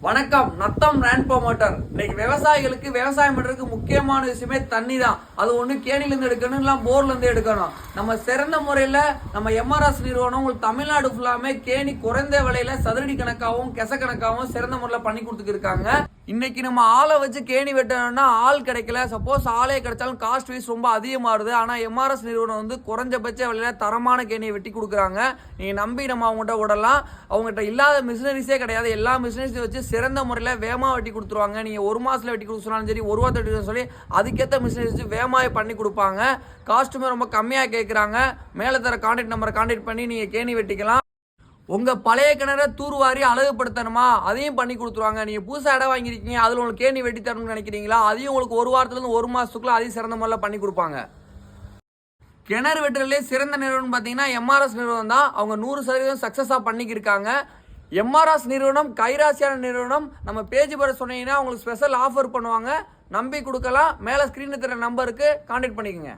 வணக்கம். நத்தம் ரேண்ட் ப்ரோமோட்டர். இன்னைக்கு விவசாயிகளுக்கு விவசாயம் பண்றதுக்கு முக்கியமான விஷயமே தண்ணி தான். அது ஒண்ணு கேணில இருந்து எடுக்கணும், இல்ல போர்ல இருந்து எடுக்கணும். நம்ம சிறந்த முறையில நம்ம எம்ஆர்எஸ் நிறுவனம் உங்களுக்கு தமிழ்நாடு ஃபுல்லாமே கேணி குறைந்த விலையில சதுரடி கணக்காகவும் கெச கணக்காகவும் சிறந்த முறையில பண்ணி கொடுத்துருக்காங்க. இன்னைக்கு நம்ம ஆளை வச்சு கேணி வெட்டணும்னா ஆள் கிடைக்கல. சப்போஸ் ஆளே கிடைச்சாலும் காஸ்ட் வைஸ் ரொம்ப அதிகமாகுது. ஆனா எம்ஆர்எஸ் நிறுவனம் வந்து குறைஞ்சபட்ச விலையில தரமான கேணியை வெட்டி கொடுக்குறாங்க. நீங்க நம்பி நம்ம அவங்ககிட்ட விடலாம். அவங்ககிட்ட இல்லாத மிஷினரிஸே கிடையாது. எல்லா மிஷினரிஸையும் வச்சு சிறந்த முறையில் வேகமாக வெட்டி கொடுத்துருவாங்க. நீங்கள் ஒரு மாதத்தில் வெட்டி கொடுக்க சொன்னாலும் சரி, ஒரு வாரத்தை வெட்டி சொல்லி அதுக்கேற்ற மிஷினரிஸ் வேகமாக பண்ணி கொடுப்பாங்க. காஸ்ட்டுமே ரொம்ப கம்மியாக கேட்குறாங்க. மேலே தர கான்டாக்ட் நம்பரை கான்டாக்ட் பண்ணி நீங்கள் கேணி வெட்டிக்கலாம். உங்கள் பழைய கிணறை தூர்வாரி அழகுபடுத்தணுமா, அதையும் பண்ணி கொடுத்துருவாங்க. நீங்கள் புதுசாக இடம் வாங்கியிருக்கீங்க, அதில் உங்களுக்கு கேணி வெட்டி தரணும்னு நினைக்கிறீங்களா, அதையும் உங்களுக்கு ஒரு வாரத்துலேருந்து ஒரு மாதத்துக்குள்ள அதையும் சிறந்த முறையில் பண்ணி கொடுப்பாங்க. கிணறு வெட்டுறதுலேயே சிறந்த நிறுவனம் பார்த்தீங்கன்னா எம்ஆர்எஸ் நிறுவனம் தான். அவங்க 100% சக்ஸஸாக பண்ணிக்கிருக்காங்க. எம்ஆர்எஸ் நிறுவனம் கைராசியான நிறுவனம். நம்ம பேஜ் பெற சொன்னீங்கன்னா உங்களுக்கு ஸ்பெஷல் ஆஃபர் பண்ணுவாங்க. நம்பி கொடுக்கலாம். மேலே ஸ்க்ரீனில் தர நம்பருக்கு கான்டாக்ட் பண்ணிக்கோங்க.